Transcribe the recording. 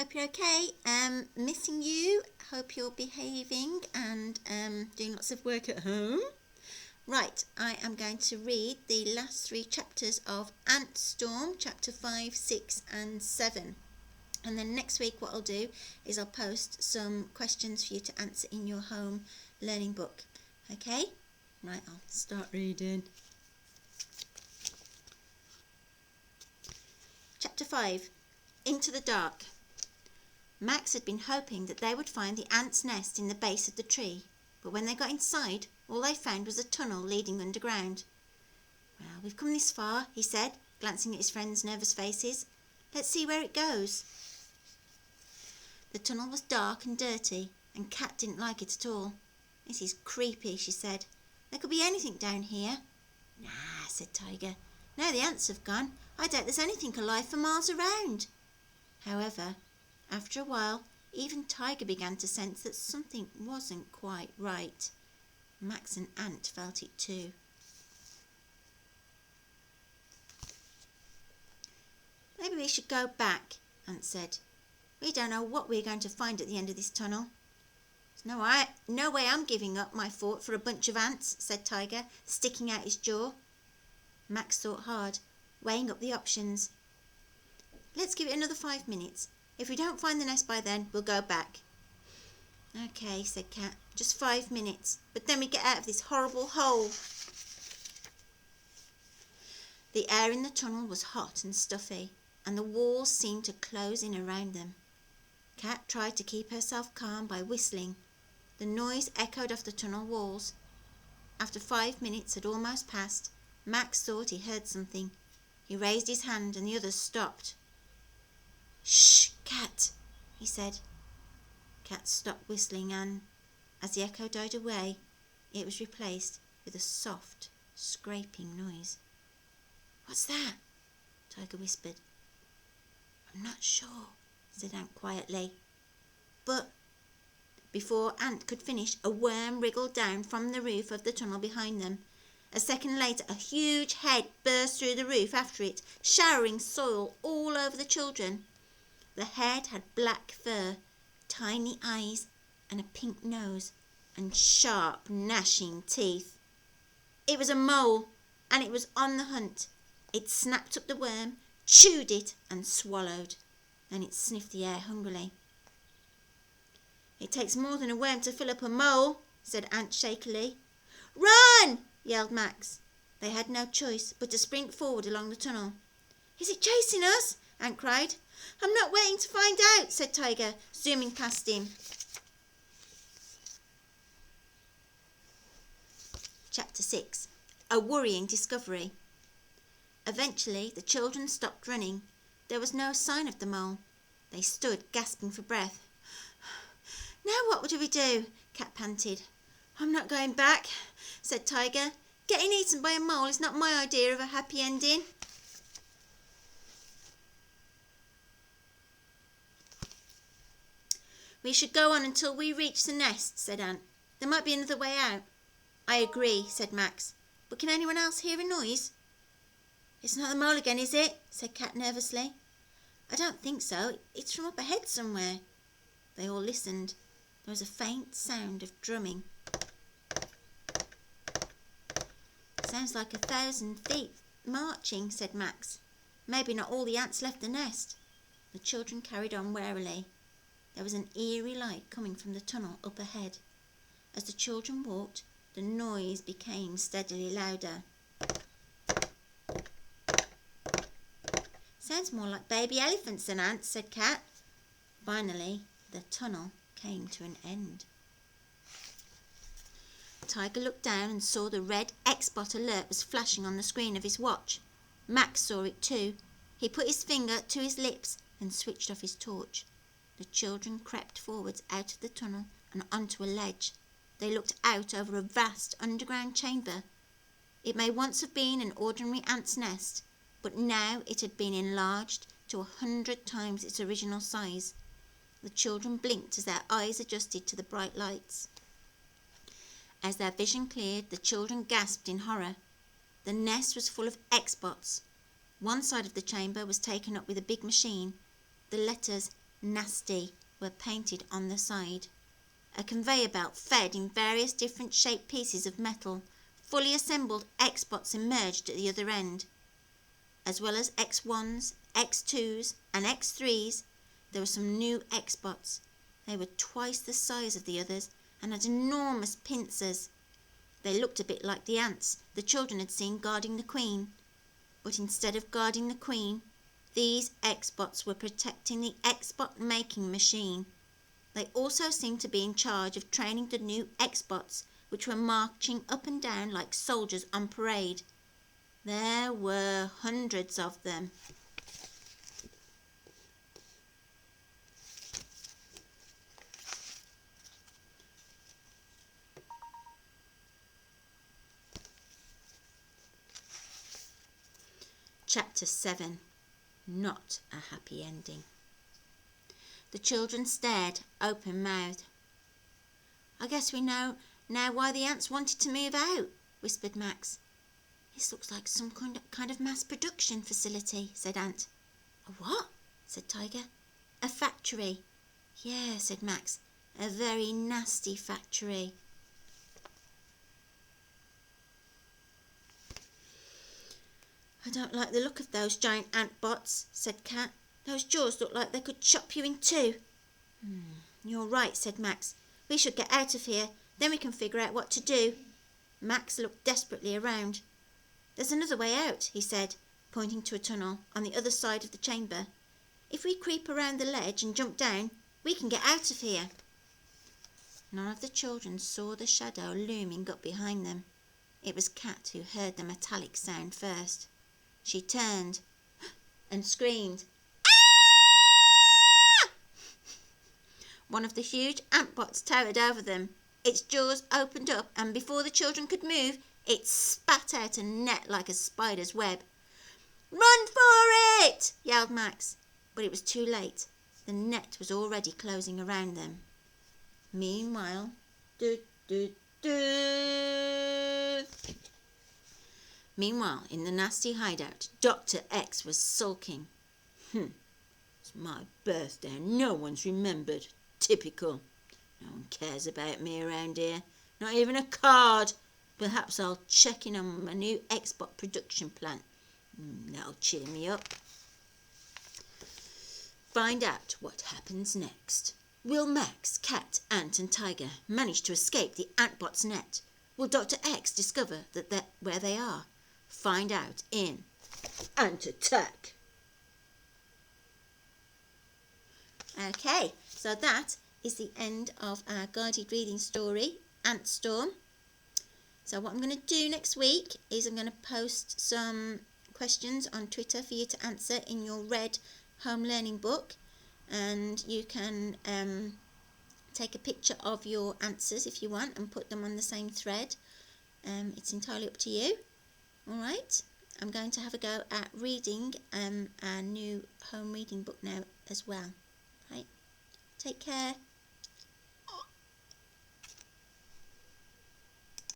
Hope you're okay. Missing you. Hope you're behaving and doing lots of work at home. Right, I am going to read the last 3 chapters of Ant Storm, chapter 5, 6 and 7. And then next week what I'll do is I'll post some questions for you to answer in your home learning book. Okay? Right, I'll start reading. Chapter 5, Into the Dark. Max had been hoping that they would find the ants' nest in the base of the tree, but when they got inside, all they found was a tunnel leading underground. "Well, we've come this far," he said, glancing at his friends' nervous faces. "Let's see where it goes." The tunnel was dark and dirty, and Kat didn't like it at all. "This is creepy," she said. "There could be anything down here." "Nah," said Tiger. "Now the ants have gone, I doubt there's anything alive for miles around." However, after a while, even Tiger began to sense that something wasn't quite right. Max and Ant felt it too. "Maybe we should go back," Ant said. "We don't know what we're going to find at the end of this tunnel." "There's no way I'm giving up my fort for a bunch of ants," said Tiger, sticking out his jaw. Max thought hard, weighing up the options. "Let's give it another 5 minutes. If we don't find the nest by then, we'll go back." "Okay," said Kat, "just 5 minutes, but then we get out of this horrible hole." The air in the tunnel was hot and stuffy, and the walls seemed to close in around them. Kat tried to keep herself calm by whistling. The noise echoed off the tunnel walls. After 5 minutes had almost passed, Max thought he heard something. He raised his hand and the others stopped. "Shh, Kat," he said. Kat stopped whistling and, as the echo died away, it was replaced with a soft, scraping noise. "What's that?" Tiger whispered. "I'm not sure," said Ant quietly. But before Ant could finish, a worm wriggled down from the roof of the tunnel behind them. A second later, a huge head burst through the roof after it, showering soil all over the children. The head had black fur, tiny eyes, and a pink nose, and sharp, gnashing teeth. It was a mole, and it was on the hunt. It snapped up the worm, chewed it, and swallowed. Then it sniffed the air hungrily. "It takes more than a worm to fill up a mole," said Ant shakily. "Run!" yelled Max. They had no choice but to sprint forward along the tunnel. "Is it chasing us?" Ant cried. "I'm not waiting to find out," said Tiger, zooming past him. Chapter 6, A Worrying Discovery. Eventually, the children stopped running. There was no sign of the mole. They stood, gasping for breath. "Now what do we do?" Kat panted. "I'm not going back," said Tiger. "Getting eaten by a mole is not my idea of a happy ending." "We should go on until we reach the nest," said Ant. "There might be another way out." "I agree," said Max. "But can anyone else hear a noise?" "It's not the mole again, is it?" said Kat nervously. "I don't think so. It's from up ahead somewhere." They all listened. There was a faint sound of drumming. "Sounds like 1,000 feet marching," said Max. "Maybe not all the ants left the nest." The children carried on warily. There was an eerie light coming from the tunnel up ahead. As the children walked, the noise became steadily louder. "Sounds more like baby elephants than ants," said Kat. Finally, the tunnel came to an end. Tiger looked down and saw the red X-bot alert was flashing on the screen of his watch. Max saw it too. He put his finger to his lips and switched off his torch. The children crept forwards out of the tunnel and onto a ledge. They looked out over a vast underground chamber. It may once have been an ordinary ant's nest, but now it had been enlarged to 100 times its original size. The children blinked as their eyes adjusted to the bright lights. As their vision cleared, the children gasped in horror. The nest was full of X-bots. One side of the chamber was taken up with a big machine. The letters Nasty were painted on the side. A conveyor belt fed in various different shaped pieces of metal. Fully assembled X-bots emerged at the other end. As well as X1s, X2s and X3s, there were some new X-bots. They were twice the size of the others and had enormous pincers. They looked a bit like the ants the children had seen guarding the Queen. But instead of guarding the Queen, these X-bots were protecting the X-bot making machine. They also seemed to be in charge of training the new X-bots, which were marching up and down like soldiers on parade. There were hundreds of them. Chapter 7. Not a happy ending. The children stared, open-mouthed. "I guess we know now why the ants wanted to move out," whispered Max. "This looks like some kind of mass production facility," said Ant. "A what?" said Tiger. "A factory." "Yeah," said Max. "A very nasty factory." "I don't like the look of those giant ant bots," said Cat. "Those jaws look like they could chop you in two." "You're right," said Max. "We should get out of here, then we can figure out what to do." Max looked desperately around. "There's another way out," he said, pointing to a tunnel on the other side of the chamber. "If we creep around the ledge and jump down, we can get out of here." None of the children saw the shadow looming up behind them. It was Cat who heard the metallic sound first. She turned and screamed, "Ah!" One of the huge ant-bots towered over them. Its jaws opened up, and before the children could move, it spat out a net like a spider's web. "Run for it!" yelled Max. But it was too late. The net was already closing around them. Meanwhile, Meanwhile, in the Nasty Hideout, Dr. X was sulking. It's my birthday and no one's remembered. Typical. No one cares about me around here. Not even a card. Perhaps I'll check in on my new X-bot production plant. That'll cheer me up. Find out what happens next. Will Max, Cat, Ant and Tiger manage to escape the Ant-bot's net? Will Dr. X discover where they are? Find out in Ant Attack. Okay, so that is the end of our guided reading story, Ant Storm. So what I'm going to do next week is I'm going to post some questions on Twitter for you to answer in your red home learning book, and you can take a picture of your answers if you want and put them on the same thread. It's entirely up to you. Alright, I'm going to have a go at reading our new home reading book now as well. Right, take care.